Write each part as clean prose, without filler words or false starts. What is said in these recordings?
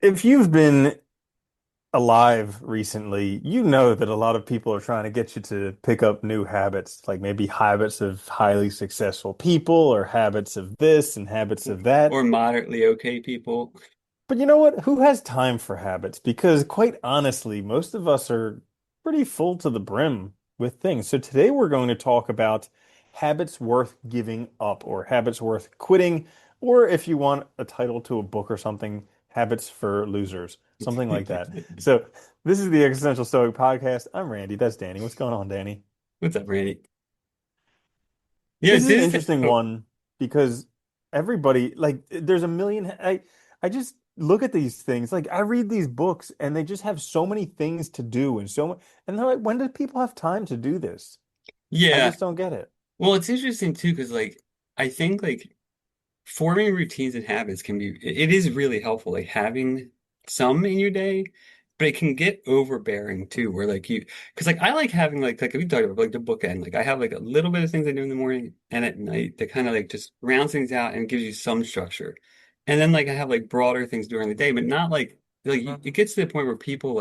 If you've been alive recently, you know that a lot of people are trying to get you to pick up new habits, like maybe habits of highly successful people or habits of this and habits of that. Or moderately okay people. But you know what? Who has time for habits? Because quite honestly, most of us are pretty full to the brim with things. So today we're going to talk about habits worth giving up or habits worth quitting, or if you want a title to a book or something, habits for losers, something like that. So this is the Existential Stoic Podcast. I'm Randy. That's Danny. What's going on, Danny? What's up, Randy? Yeah, This is an this. interesting Oh, one because everybody like there's a million I just look at these things like I read these books and they just have so many things to do and so much and they're like when do people have time to do this? I yeah. just don't get it. Well, it's interesting too, because I think forming routines and habits can be it is really helpful. Like having some in your day, but it can get overbearing too, where because I like having like we talked about like the bookend. Like I have like a little bit of things I do in the morning and at night that kind of like just rounds things out and gives you some structure. And then like I have like broader things during the day, but not it gets to the point where people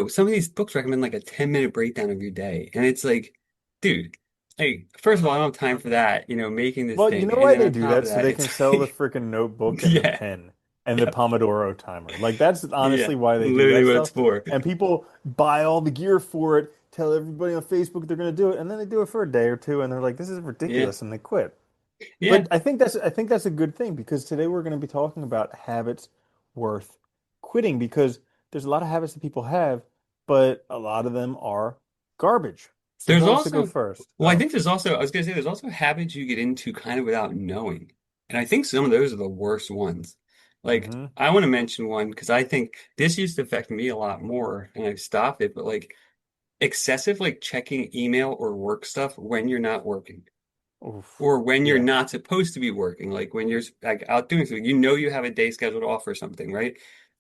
some of these books recommend like a 10-minute breakdown of your day. And it's like, dude, hey, first of all, I don't have time for that, making this Well, you thing. know And why then they on do top that? of So that, they can it's sell the like, freaking notebook and the yeah, pen and the yeah, Pomodoro timer. Like that's yeah, honestly why they do literally that what it's stuff. for. And people buy all the gear for it, tell everybody on Facebook they're going to do it, and then they do it for a day or two and they're like, this is Yeah, ridiculous, and they quit. yeah. But I think that's a good thing because today we're going to be talking about habits worth quitting because there's a lot of habits that people have, but a lot of them are garbage. So There's who wants to go also, first? well, I Oh. think I was gonna say, there's also habits you get into kind of without knowing. And I think some of those are the worst ones. Like, Hmm. I want to mention one because I think this used to affect me a lot more and I've stopped it, but like, excessive like checking email or work stuff when you're not working Oof. or when you're Yeah. not supposed to be working, like when you're like out doing something, you have a day scheduled off or something, right?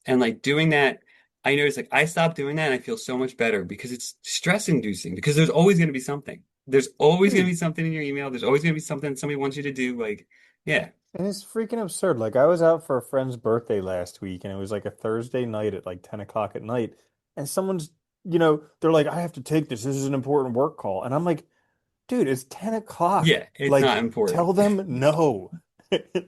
And like doing that, I noticed like I stopped doing that and I feel so much better because it's stress inducing because there's always going to be something. There's always going to Dude, be something in your email. There's always going to be something somebody wants you to do. Like, yeah, and it's freaking absurd. Like I was out for a friend's birthday last week and it was like a Thursday night at like 10 o'clock at night. And they're like, I have to take this. This is an important work call. And I'm like, dude, it's 10 o'clock. yeah, it's not Like, important. tell them no.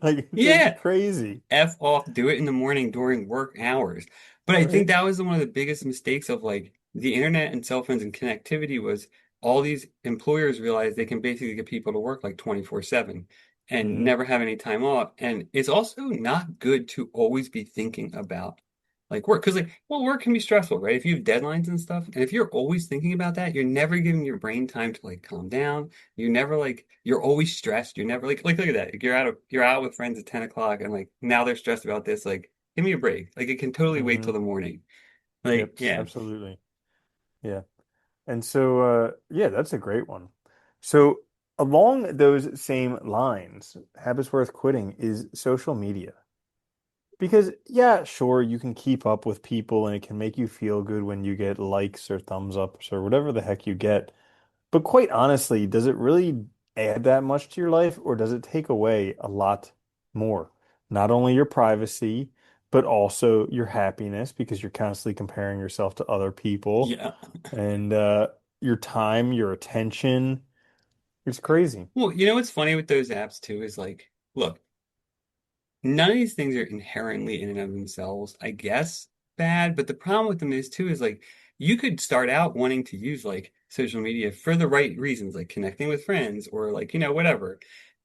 Like, it's Yeah, crazy. F off, do it in the morning during work hours. But I think Right? that was one of the biggest mistakes of like the internet and cell phones and connectivity was all these employers realized they can basically get people to work like 24/7 and Hmm. never have any time off. And it's also not good to always be thinking about like work because well, work can be stressful, right? If you have deadlines and stuff, and if you're always thinking about that, you're never giving your brain time to like calm down. You never you're always stressed. You're never look at that. Like, you're out with friends at 10 o'clock and like now they're stressed about this. Like, give me a break. Like it can totally wait till Hmm. the morning. Like, Yep, yeah. absolutely. Yeah. And so, yeah, that's a great one. So, along those same lines, habits worth quitting is social media. Because, yeah, sure, you can keep up with people and it can make you feel good when you get likes or thumbs ups or whatever the heck you get. But quite honestly, does it really add that much to your life or does it take away a lot more? Not only your privacy, but also your happiness because you're constantly comparing yourself to other people Yeah. and your time, your attention. It's crazy. Well, what's funny with those apps too is like, look, none of these things are inherently in and of themselves, I guess, bad. But the problem with them is too is like you could start out wanting to use like social media for the right reasons, like connecting with friends or like, whatever,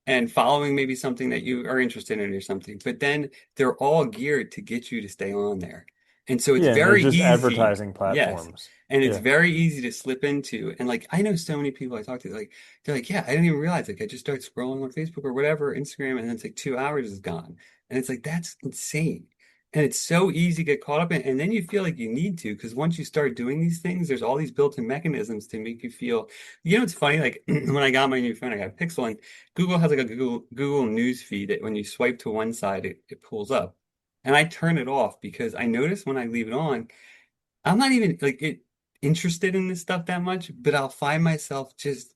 and following maybe something that you are interested in or something. But then they're all geared to get you to stay on there. And so it's Yeah, and they're very just easy, advertising yes. platforms. And it's Yeah. very easy to slip into. And like I know so many people I talk to, like they're like, yeah, I didn't even realize like I just start scrolling on Facebook or whatever, Instagram, and then it's like 2 hours is gone. And it's like, that's insane. And it's so easy to get caught up in. And then you feel like you need to, because once you start doing these things, there's all these built-in mechanisms to make you feel, it's funny, like when I got my new phone, I got a Pixel and Google has like a Google News feed that when you swipe to one side, it pulls up. And I turn it off because I notice when I leave it on, I'm not even like interested in this stuff that much, but I'll find myself just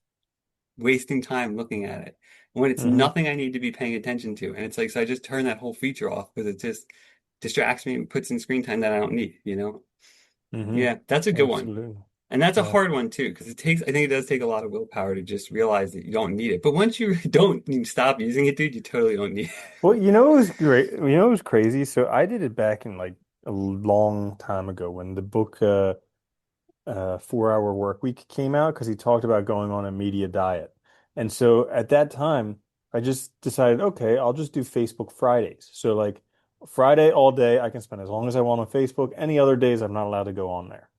wasting time looking at it when it's Hmm. nothing I need to be paying attention to. And it's like, so I just turn that whole feature off because it's just, distracts me and puts in screen time that I don't need, you know? Hmm. Yeah, that's a good one. Absolutely. And that's a Yeah. hard one too, because I think it does take a lot of willpower to just realize that you don't need it. But once you don't you stop using it, dude, you totally don't need Well, you know, it was great. You know, it was crazy. So I did it back in like a long time ago when the book 4 Hour Work Week came out because he talked about going on a media diet. And so at that time, I just decided, okay, I'll just do Facebook Fridays. So like Friday all day, I can spend as long as I want on Facebook. Any other days, I'm not allowed to go on there.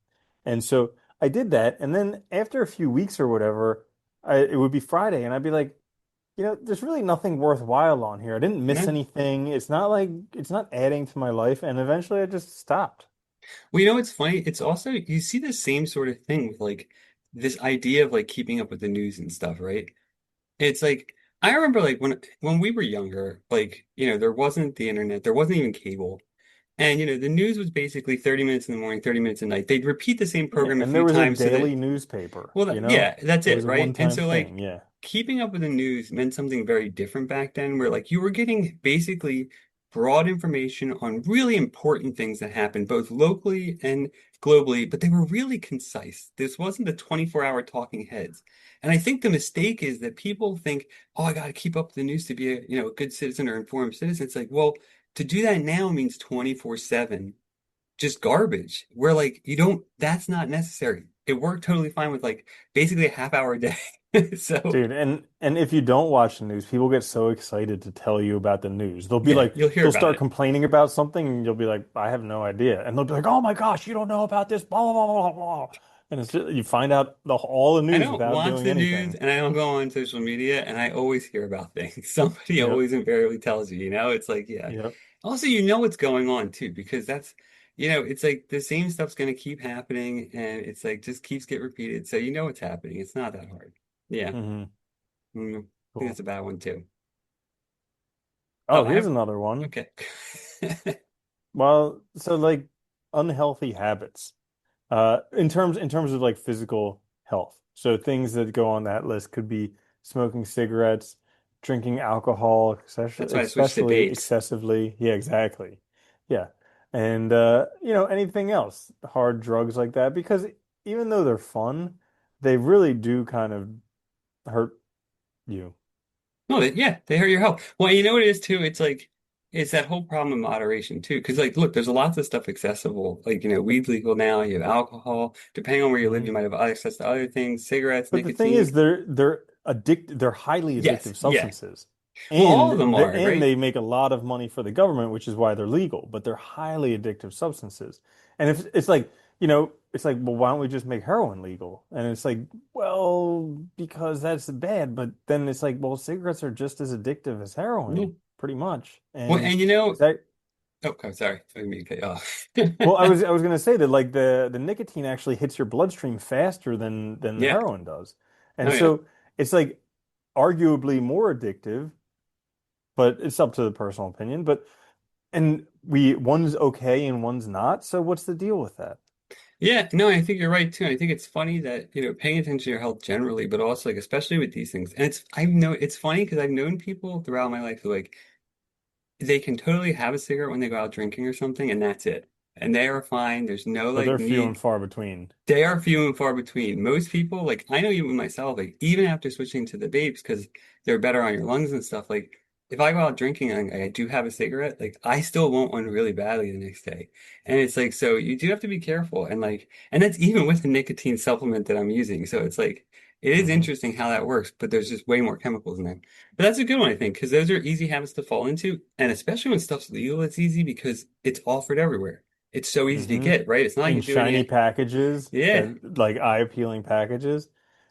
And so I did that. And then after a few weeks or whatever, it would be Friday, and I'd be like, there's really nothing worthwhile on here. I didn't miss it. anything. It's not like it's not adding to my life. And eventually I just stopped. Well, you know what's funny? It's also you see the same sort of thing with like this idea of like keeping up with the news and stuff, right? It's like I remember like when we were younger, like, there wasn't the internet, there wasn't even cable. And the news was basically 30 minutes in the morning, 30 minutes at night. They'd repeat the same Yeah. program a And there few was a times so daily that newspaper, well, yeah, that's It was it, a right? And one-time so, like, thing. Yeah. keeping up with the news meant something very different back then, where, like, you were getting basically broad information on really important things that happened, both locally and globally, but they were really concise. This wasn't the 24-hour talking heads. And I think the mistake is that people think, oh, I got to keep up with the news to be a good citizen or informed citizen. It's like, well, to do that now means 24/7 just garbage. Where like you don't that's not necessary. It worked totally fine with like basically a half hour a day. So Dude, and if you don't watch the news, people get so excited to tell you about the news. They'll be yeah, like, you'll hear they'll about start it. complaining about something, and you'll be like, I have no idea. And they'll be like, oh my gosh, you don't know about this, blah, blah, blah, blah, blah. And it's just, you find out all the I news don't without watch doing the news anything. and I don't go on social media and I always hear about things. Somebody Yep. always invariably tells you, it's like, yeah. Yep. Also, you know what's going on too, because it's like the same stuff's going to keep happening and it's like just keeps get repeated. So you know what's happening. It's not that hard. Yeah. Hmm. I think Cool. that's a bad one too. Oh, Oh, I here's have, another one. okay. Well, so like unhealthy habits. In terms of like physical health. So things that go on that list could be smoking cigarettes, drinking alcohol, That's why I switched to especially vapes. excessively. Yeah, exactly. Yeah. And anything else, hard drugs like that, because even though they're fun, they really do kind of hurt you. No, yeah, they hurt your health. Well, you know what it is too? It's like it's that whole problem of moderation too. Because like, look, there's lots of stuff accessible. Like, weed's legal now. You have alcohol. Depending on where you live, Hmm. you might have access to other things, cigarettes, But the thing nicotine. is, they're highly Yes, addictive yeah. substances, Well, all and of them are, right? they make a lot of money for the government, which is why they're legal. But they're highly addictive substances, and if it's like it's like, well, why don't we just make heroin legal? And it's like, well, because that's bad. But then it's like, well, cigarettes are just as addictive as Yeah. heroin, pretty much. Well, And and that oh, I'm sorry. I didn't mean to cut you off. well, I was gonna say that like the nicotine actually hits your bloodstream faster than the Yeah. heroin does, and Oh, yeah. so it's like arguably more addictive, but it's up to the personal opinion. But and one's okay and one's not. So what's the deal with that? Yeah, no, I think you're right too. I think it's funny that, paying attention to your health generally, but also like especially with these things. And it's funny because I've known people throughout my life who like they can totally have a cigarette when they go out drinking or something, and that's it. And they are fine. There's no But like they're few and need. far between. They are few and far between. Most people, like I know even myself, like even after switching to the vapes because they're better on your lungs and stuff, like if I go out drinking and I do have a cigarette, like I still want one really badly the next day. And it's like, so you do have to be careful. And that's even with the nicotine supplement that I'm using. So it's like, it is Hmm. interesting how that works, but there's just way more chemicals in there. But that's a good one, I think, because those are easy habits to fall into. And especially when stuff's legal, it's easy because it's offered everywhere. It's so easy to Hmm. get, right? It's not like In you're doing shiny it. packages Yeah. that like eye-appealing packages.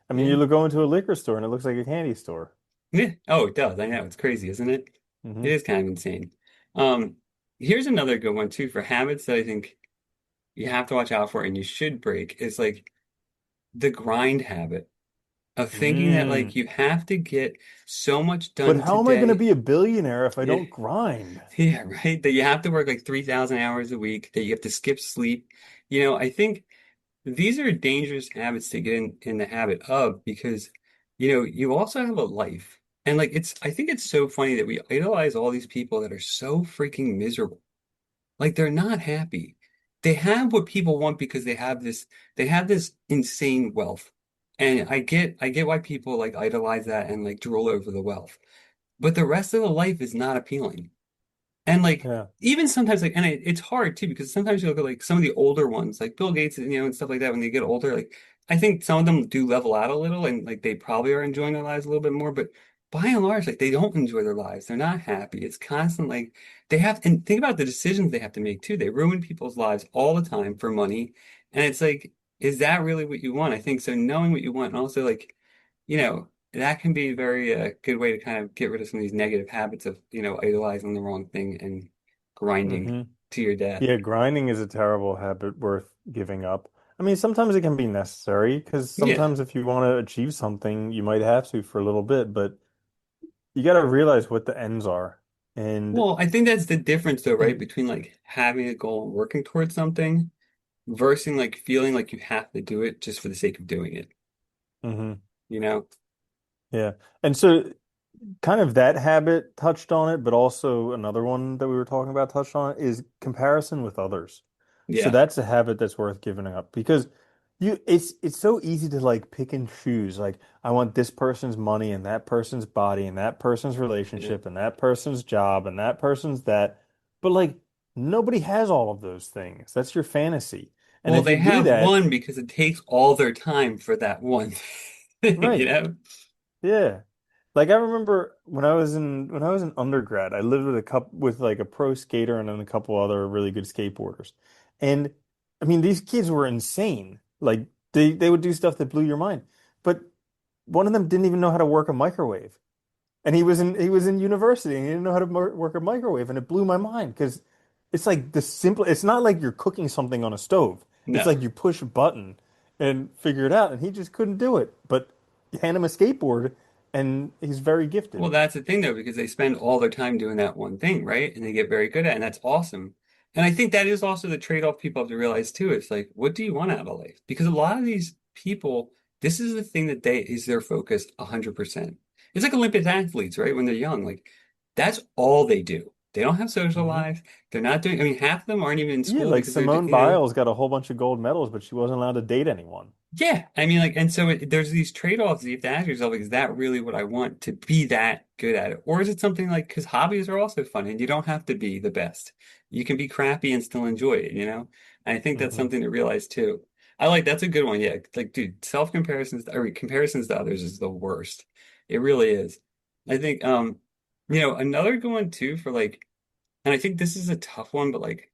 I mean, Yeah. you look go into a liquor store and it looks like a candy store. Yeah. Oh, it does. I know. It's crazy, isn't it? It Hmm. is kind of insane. Um, Here's another good one too for habits that I think you have to watch out for and you should break is like the grind habit of thinking that like Mm. you have to get so much But done how am I going to today. be a billionaire if I Yeah. don't grind? Yeah, right. That you have to work like 3,000 hours a week, that you have to skip sleep. I think these are dangerous habits to get in the habit of because, you also have a life. I think it's so funny that we idolize all these people that are so freaking miserable. Like they're not happy. They have what people want because they have this insane wealth. And I get why people like idolize that and like drool over the wealth. But the rest of the life is not appealing. And like Yeah. even sometimes like it's hard too because sometimes you look at like some of the older ones like Bill Gates and stuff like that when they get older like I think some of them do level out a little and like they probably are enjoying their lives a little bit more but by and large like they don't enjoy their lives. They're not happy. It's constant like they have and think about the decisions they have to make too. They ruin people's lives all the time for money. And it's like is that really what you want? I think so knowing what you want and also like that can be a very good way to kind of get rid of some of these negative habits of, idolizing the wrong thing and grinding Hmm. to your death. Yeah, grinding is a terrible habit worth giving up. I mean, sometimes it can be necessary because Yeah. sometimes if you want to achieve something, you might have to for a little bit, but you got to realize what the ends are. And Well, I think that's the difference though, right? Between like having a goal and working towards something versus like feeling like you have to do it just for the sake of doing it, Mhm. you know? Yeah. And so kind of that habit touched on it, but also another one that we were talking about touched on it is comparison with others. So Yeah. that's a habit that's worth giving up because it's so easy to like pick and choose. Like I want this person's money and that person's body and that person's Yeah. relationship and that person's job and that person's that. But like nobody has all of those things. That's your fantasy. And Well, if you they do have that, one because it takes all their time for that one thing, you right. know? Yeah. Like I remember when I was in undergrad, I lived with a couple with like a pro skater and then a couple other really good skateboarders. And I mean these kids were insane. Like they would do stuff that blew your mind. But one of them didn't even know how to work a microwave. And he was in university and he didn't know how to work a microwave and it blew my mind because it's like the simple it's not like you're cooking something on a stove. It's No. like you push a button and figure it out and he just couldn't do it. But you hand him a skateboard and he's very Well, gifted. that's the thing though, because they spend all their time doing that one thing, right? And they get very good at it, and that's awesome. And I think that is also the trade-off people have to realize too. It's like, what do you want out of life? Because a lot of these people, this is the thing that they is their focus 100%. It's like Olympic athletes, right? When they're young, like that's all they do. They don't have social Hmm. lives. They're not doing, I mean, half of them aren't even in Yeah, school like because they're, Simone Biles got a whole bunch of gold medals, but she wasn't allowed to date anyone. yeah, I mean, like, and so there's these trade-offs that you have to ask yourself, like, is that really what I want to be that good at it? Or is it something like, because hobbies are also fun and you don't have to be the best. You can be crappy and still enjoy it, you know? And I think that's Hmm. something to realize too. That's a good one. Yeah. Like, dude, self-comparisons or comparisons to others is the worst. It really is. I think, another good one too for like, and I think this is a tough one, but like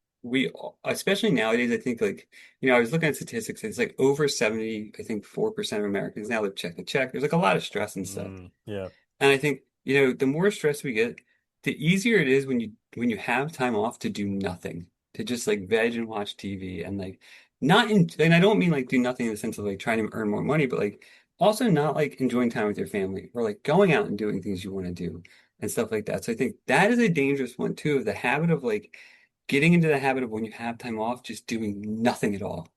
especially nowadays, I think like, I was looking at statistics. It's like over 70, I think 4% of Americans now live check to check. There's like a lot of stress and stuff. Mm, yeah. And I think, the more stress we get, the easier it is when you have time off to do nothing, to just like veg and watch TV and like not in, and I don't mean like do nothing in the sense of like trying to earn more money, but like also not like enjoying time with your family or like going out and doing things you want to do and stuff like that. So I think that is a dangerous one too, of the habit of like getting into the habit of when you have time off, just doing nothing at all.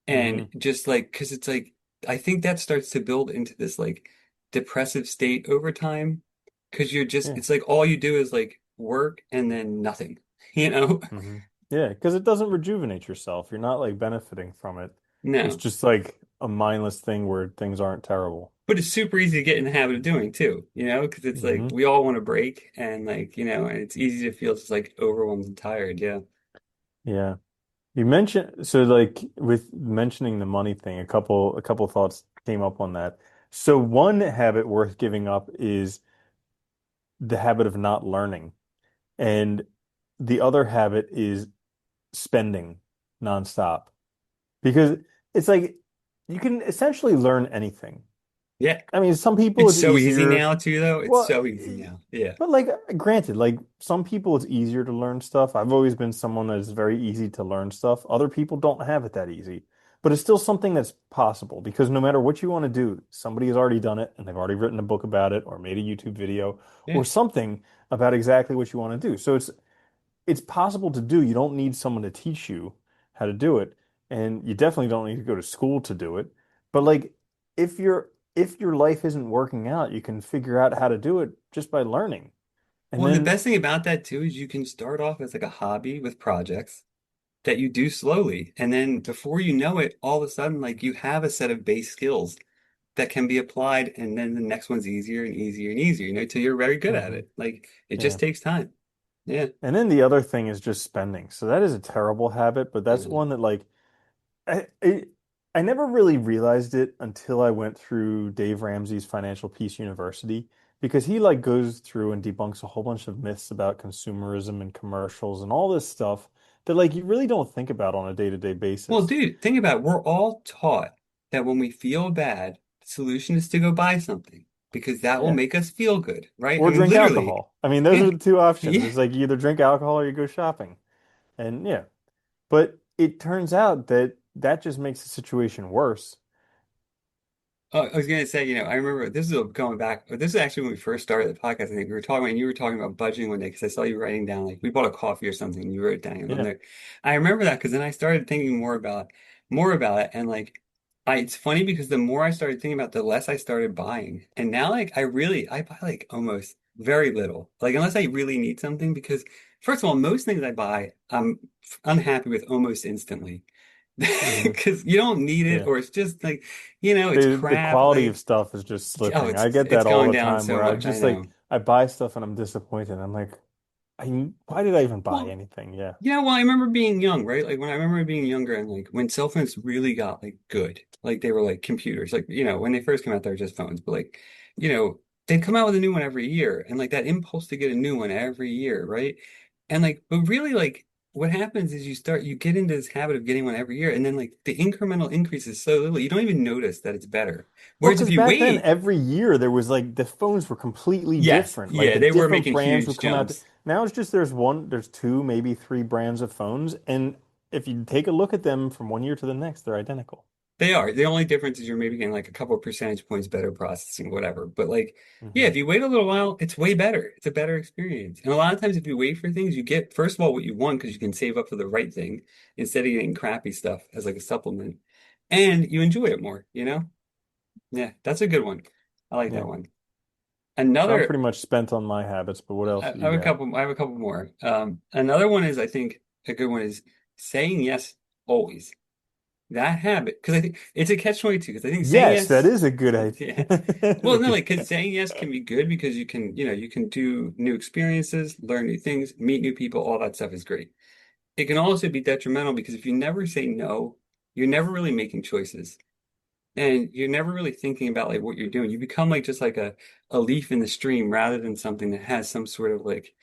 And Hmm. just like, because it's like, I think that starts to build into this like depressive state over time. Because Yeah. it's like all you do is like work and then nothing, you know? Hmm. Yeah, because it doesn't rejuvenate yourself. You're not like benefiting from it. It's No. just like a mindless thing where things aren't terrible. But it's super easy to get in the habit of doing too, you know? Because it's like Hmm. we all want a break and like, and it's easy to feel just like overwhelmed and tired. Yeah. Yeah. You mentioned so like with mentioning the money thing, a couple thoughts came up on that. So one habit worth giving up is the habit of not learning. And the other habit is spending nonstop. Because it's like you can essentially learn anything. Yeah. I mean, some people It's it's so easy easier. now too, though. It's Well, so easy now. Yeah. but like granted, like some people it's easier to learn stuff. I've always been someone that is very easy to learn stuff. Other people don't have it that easy. But it's still something that's possible because no matter what you want to do, somebody has already done it and they've already written a book about it or made a YouTube video Yeah. or something about exactly what you want to do. So it's possible to do. You don't need someone to teach you how to do it, and you definitely don't need to go to school to do it. But like if your life isn't working out, you can figure out how to do it just by learning. And Well, and the then, best thing about that too is you can start off as like a hobby with projects that you do slowly. And then before you know it, all of a sudden, like you have a set of base skills that can be applied. And then the next one's easier and easier and easier, till you're very good at hmm it. Like it just yeah. takes time. Yeah. And then the other thing is just spending. So that is a terrible habit, but that's Uh, one that like I, I I never really realized it until I went through Dave Ramsey's Financial Peace University because he like goes through and debunks a whole bunch of myths about consumerism and commercials and all this stuff that like you really don't think about on a day-to-day well, basis. dude, think about it. We're all taught that when we feel bad, the solution is to go buy something because that will Yeah. make us feel good, right? I Or mean, drink literally. alcohol. I mean, those are Yeah. the two options. Yeah. It's like you either drink alcohol or you go shopping. And yeah, but it turns out that that just makes the situation worse. Oh, I was gonna say, I remember this is going back. This is actually when we first started the podcast. I think we were talking, and you were talking about budgeting one day because I saw you writing down like we bought a coffee or something. And you wrote it down on Yeah. there. I remember that because then I started thinking more about it, and like, it's funny because the more I started thinking about, it, the less I started buying, and now like I buy like almost very little, like unless I really need something. Because first of all, most things I buy, I'm unhappy with almost instantly hmm because you don't need it, Yeah. or it's just like. It's The crap. quality of Like, stuff is just oh, slipping. it's I get it's that all going the down time so where I much. I just like know. I buy stuff and I'm disappointed. I'm like, why did I even buy Well, anything? Yeah. yeah, well, I remember being young, right? Like when I remember being younger and like when cell phones really got like good, like they were like computers. Like, when they first came out, they were just phones, but like, you know, they'd come out with a new one every year and like that impulse to get a new one every year, right? And like, but really like what happens is you get into this habit of getting one every year and then like the incremental increase is so little, you don't even notice that it's better. Well, Whereas if because you back then, wait, every year there was like the phones were completely yes, different. Like yeah, the they were different making brands would huge come out. jumps. Now it's just there's two, maybe three brands of phones, and if you take a look at them from one year to the next, they're identical. They are. The only difference is you're maybe getting like a couple of percentage points better processing, whatever. But like, yeah, hmm if you wait a little while, it's way better. It's a better experience. And a lot of times, if you wait for things, you get, first of all, what you want because you can save up for the right thing instead of getting crappy stuff as like a supplement. And you enjoy it more? Yeah, that's a good one. I like that Yeah. one. So I'm Another, pretty much spent on my habits, but what else I do you have a got? couple, I have a couple more. Another one is, I think, a good one is saying yes always. That habit, because I think it's a catch-22, because I think saying Yes, that yes, is a good idea. yeah. That is Well, a no, good like, because saying yes can be good because you can do new experiences, learn new things, meet new people, all that stuff is great. It can also be detrimental because if you never say no, you're never really making choices. And you're never really thinking about like what you're doing. You become like just like a leaf in the stream rather than something that has some sort of like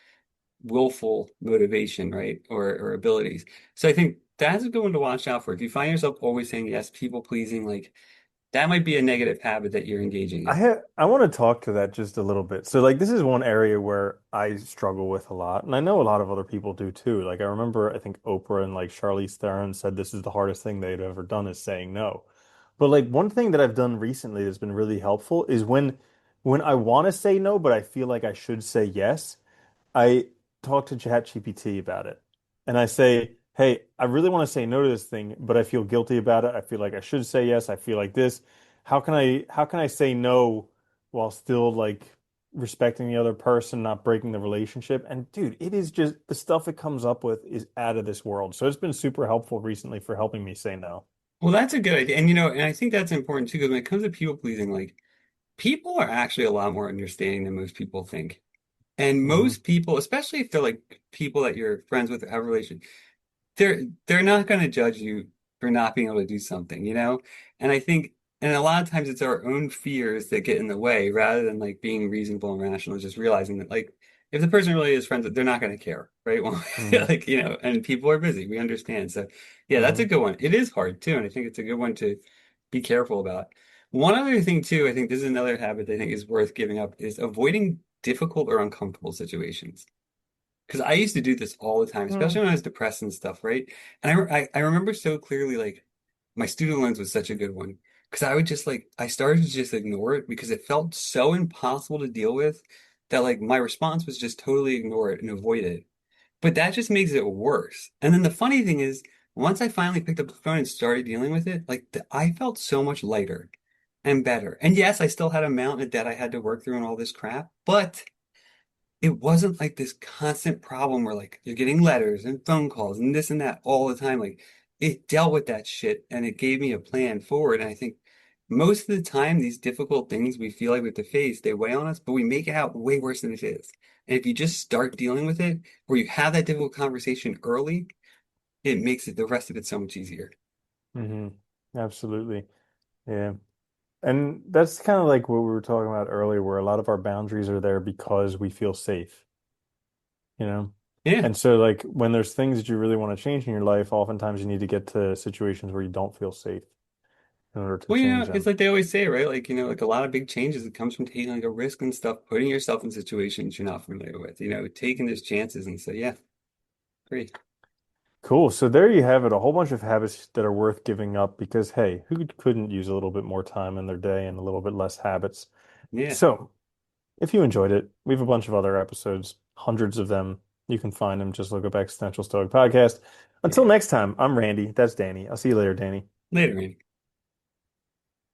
willful motivation, right? Or abilities. So I think that's a good one to watch out for. If you find yourself always saying yes, people pleasing, like that might be a negative habit that you're engaging in. I want to talk to that just a little bit. So like this is one area where I struggle with a lot, and I know a lot of other people do too. Like I remember I think Oprah and like Charlize Theron said this is the hardest thing they'd ever done is saying no. But like one thing that I've done recently that's been really helpful is when I want to say no, but I feel like I should say yes. I talk to ChatGPT about it. And I say, hey, I really want to say no to this thing, but I feel guilty about it. I feel like I should say yes. I feel like this. How can I say no while still like respecting the other person, not breaking the relationship? And dude, it is just the stuff it comes up with is out of this world. So it's been super helpful recently for helping me say no. Well, that's a good idea. And and I think that's important too, because when it comes to people pleasing, like people are actually a lot more understanding than most people think. And hmm most people, especially if they're like people that you're friends with or have a relation, they're not going to judge you for not being able to do something. And I think, and a lot of times it's our own fears that get in the way rather than like being reasonable and rational, just realizing that like if the person really is friends, they're not going to care, right? Well, hmm like, and people are busy. We understand. So yeah, that's a hmm good one. It is hard too, and I think it's a good one to be careful about. One other thing too, I think this is another habit that I think is worth giving up is avoiding difficult or uncomfortable situations. Because I used to do this all the time, especially when I was depressed and stuff, right? And I remember so clearly, like, my student loans was such a good one. Because I would just, like, I started to just ignore it because it felt so impossible to deal with that, like, my response was just totally ignore it and avoid it. But that just makes it worse. And then the funny thing is, once I finally picked up the phone and started dealing with it, like, I felt so much lighter and better. And yes, I still had a mountain of debt I had to work through and all this crap, but it wasn't like this constant problem where like you're getting letters and phone calls and this and that all the time. Like it dealt with that shit and it gave me a plan forward. And I think most of the time, these difficult things we feel like we have to face, they weigh on us, but we make it out way worse than it is. And if you just start dealing with it, or you have that difficult conversation early, it makes it the rest of it so much easier. Hmm. Absolutely. Yeah. And that's kind of like what we were talking about earlier, where a lot of our boundaries are there because we feel safe, you know? Yeah. And so, like, when there's things that you really want to change in your life, oftentimes you need to get to situations where you don't feel safe in order to Well, change it's them. like they always say, right? Like, like a lot of big changes, it comes from taking like a risk and stuff, putting yourself in situations you're not familiar with, taking those chances and say, yeah, great. Cool. So there you have it, a whole bunch of habits that are worth giving up because, hey, who couldn't use a little bit more time in their day and a little bit less habits? Yeah. So, if you enjoyed it, we have a bunch of other episodes, hundreds of them. You can find them. Just look up Existential Stoic Podcast. Until Yeah. next time, I'm Randy. That's Danny. I'll see you later, Danny. Later, man.